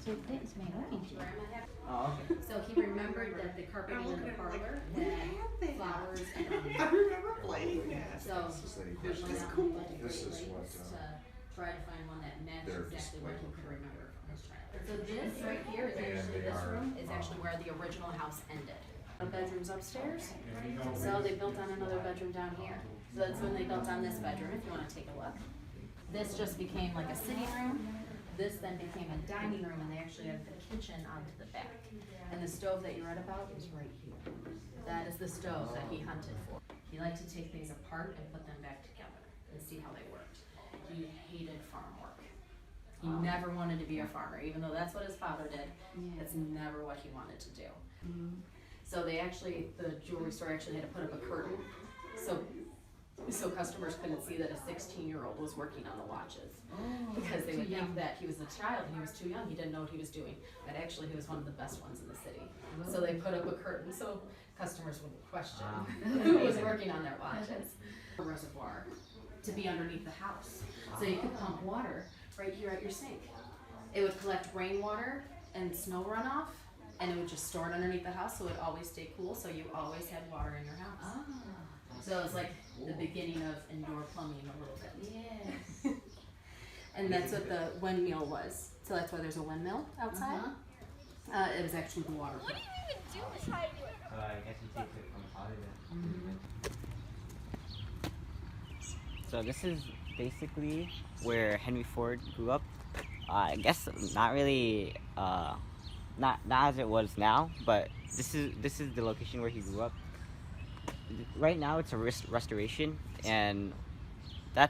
So thanks, man. Oh, okay. So he remembered that the carpeting in the parlor had flowers and I remember playing that. so This went is out cool. and went to This Great is what, Lakes to try to find one that matched their exactly what he display could remember from his childhood. So is. this right here is And actually, they this are, room is actually where the original house ended. The bedrooms upstairs, so they built on another bedroom down here. So that's when they built on this bedroom, if you wanna take a look. This just became like a sitting room. This then became a dining room, and they actually have the kitchen onto the back. And the stove that you read about is right here. That is the stove that he hunted for. He liked to take things apart and put them back together and see how they worked. He hated farm work. He never wanted to be a farmer, even though that's what his father did. That's never what he wanted to do. So they actually, the jewelry store actually had to put up a curtain so customers couldn't see that a 16-year-old was working on the watches. Because they would think that he was a child and he was too young, he didn't know what he was doing. But actually he was one of the best ones in the city. So they put up a curtain so customers wouldn't question who was working on their watches. A reservoir to be underneath the house. So you could pump water right here at your sink. It would collect rainwater and snow runoff, and it would just store it underneath the house so it always stay cool, so you always had water in your house. So it was like the beginning of indoor plumbing a little bit. Yes. And that's what the windmill was. So that's why there's a windmill outside. It was actually the water pump. I guess you take it from Hollywood. So this is basically where Henry Ford grew up. I guess not really, not as it was now, but this is the location where he grew up. Right now it's a restoration, and I'm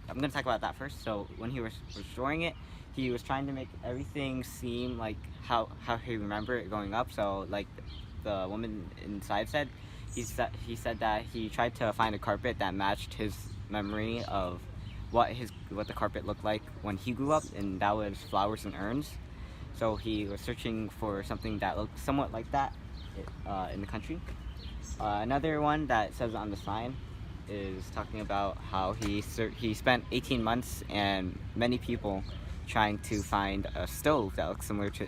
gonna talk about that first. So when he was restoring it, he was trying to make everything seem like how he remembered it growing up. So like the woman inside said, he said that he tried to find a carpet that matched his memory of what the carpet looked like when he grew up, and that was flowers and urns. So he was searching for something that looked somewhat like that in the country. Another one that says on the sign is talking about how he spent 18 months and many people trying to find a stove that looks similar to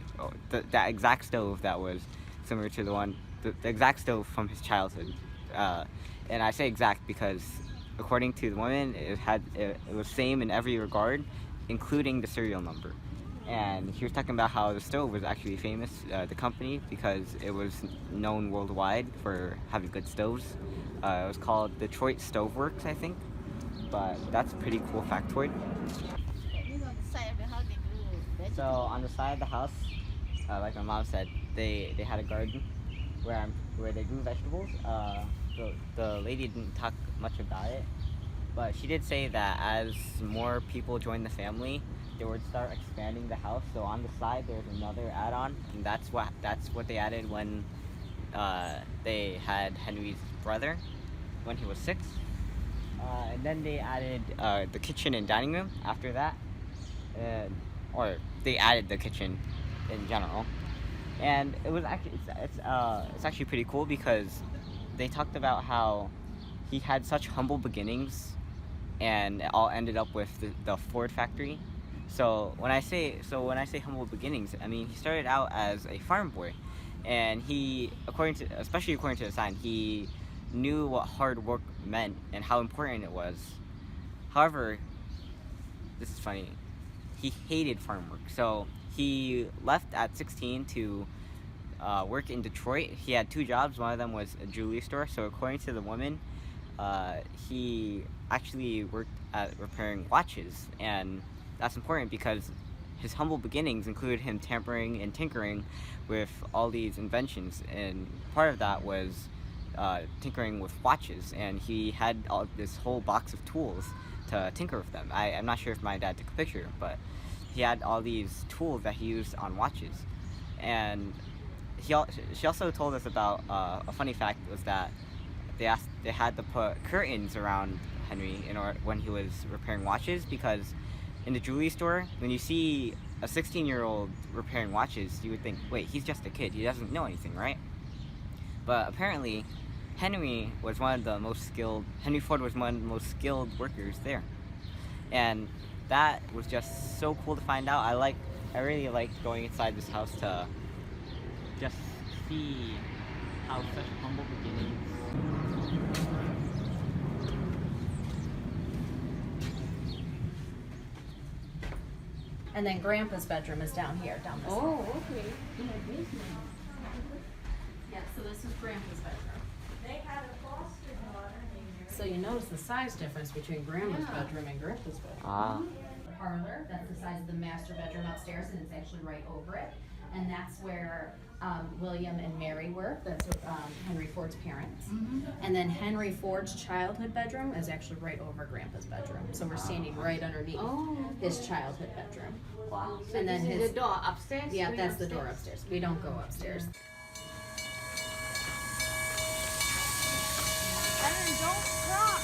that exact stove that was similar to the exact stove from his childhood. And I say exact because according to the woman, it was same in every regard, including the serial number. And he was talking about how the stove was actually famous, the company, because it was known worldwide for having good stoves. It was called Detroit Stove Works, I think. But that's a pretty cool factoid. So on the side of the house, like my mom said, they had a garden where they grew vegetables. The lady didn't talk much about it, but she did say that as more people joined the family, they would start expanding the house. So on the side there's another add-on, and that's what they added when they had Henry's brother when he was 6. And then they added the kitchen and dining room after that, or they added the kitchen in general. And it was actually it's actually pretty cool because they talked about how he had such humble beginnings, and it all ended up with the Ford factory. So when I say humble beginnings, I mean he started out as a farm boy, and especially according to the sign, he knew what hard work meant and how important it was. However, this is funny, he hated farm work. So he left at 16 to work in Detroit. He had 2 jobs. One of them was a jewelry store. So according to the woman, he actually worked at repairing watches, and that's important because his humble beginnings included him tampering and tinkering with all these inventions, and part of that was tinkering with watches, and he had this whole box of tools to tinker with them. I'm not sure if my dad took a picture, but he had all these tools that he used on watches. And she also told us about a funny fact was that they had to put curtains around Henry when he was repairing watches, because in the jewelry store, when you see a 16-year-old repairing watches, you would think, wait, he's just a kid, he doesn't know anything, right? But apparently Henry Ford was one of the most skilled workers there. And that was just so cool to find out. I really liked going inside this house to just see how such humble beginnings. And then Grandpa's bedroom is down here, down this Oh, hall. okay. In a basement. Yeah, so this is Grandpa's bedroom. So you notice the size difference between Grandma's Yeah. bedroom and Grandpa's bedroom. Ah. The parlor, that's the size of the master bedroom upstairs, and it's actually right over it. And that's where William and Mary were. That's Henry Ford's parents. And then Henry Ford's childhood bedroom is actually right over Grandpa's bedroom. So we're standing right underneath Oh, his childhood bedroom. wow. So And then this is his- the door upstairs? Yeah, going that's the door upstairs. We don't go upstairs. Aaron, don't drop.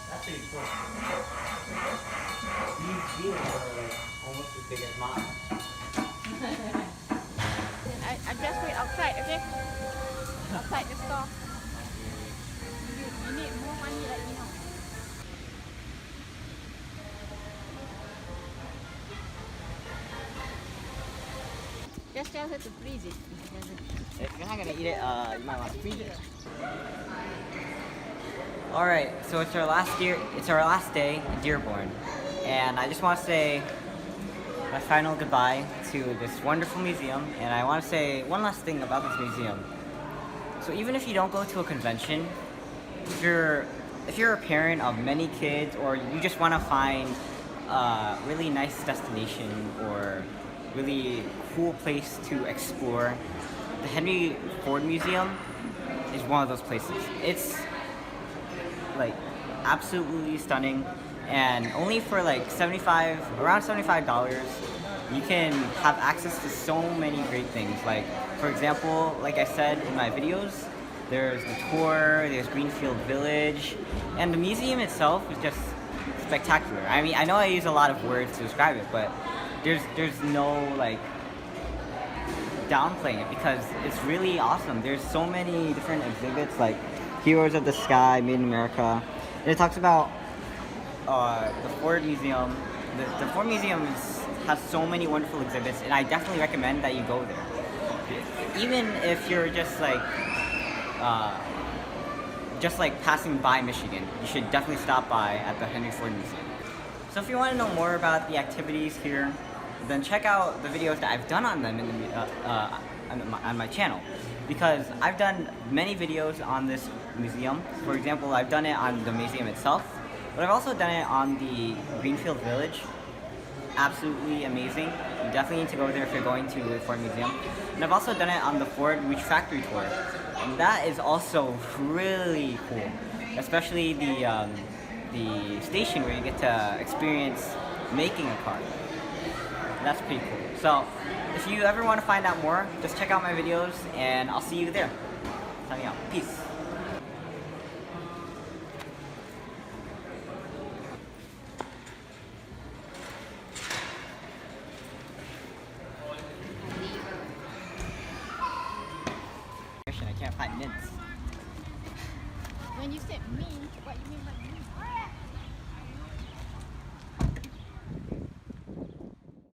That's pretty cool. These views are like almost as big as mine. I just wait outside, okay? Outside the store. You need more money, let me know. Just tell her to freeze it. If you're not gonna eat it, you might want to freeze it. All right, so it's our last day in Dearborn, and I just want to say my final goodbye to this wonderful museum. And I want to say one last thing about this museum. So even if you don't go to a convention, if you're a parent of many kids, or you just want to find a really nice destination or really cool place to explore, the Henry Ford Museum is one of those places. It's like absolutely stunning, and only for like around $75, you can have access to so many great things. Like, for example, like I said in my videos, there's the tour, there's Greenfield Village, and the museum itself is just spectacular. I mean, I know I use a lot of words to describe it, but there's no like downplaying it, because it's really awesome. There's so many different exhibits, like Heroes of the Sky, Made in America. And it talks about the Ford Museum. The Ford Museum has so many wonderful exhibits, and I definitely recommend that you go there. Even if you're just like passing by Michigan, you should definitely stop by at the Henry Ford Museum. So if you want to know more about the activities here, then check out the videos that I've done on them on my channel, because I've done many videos on this museum. For example, I've done it on the museum itself, but I've also done it on the Greenfield Village. Absolutely amazing. You definitely need to go there if you're going to the Ford Museum. And I've also done it on the Ford Factory Tour, and that is also really cool, especially the station where you get to experience making a car. That's pretty cool. So if you ever want to find out more, just check out my videos, and I'll see you there. Signing out. Peace. I can't find mints. When you said me, what you mean by me?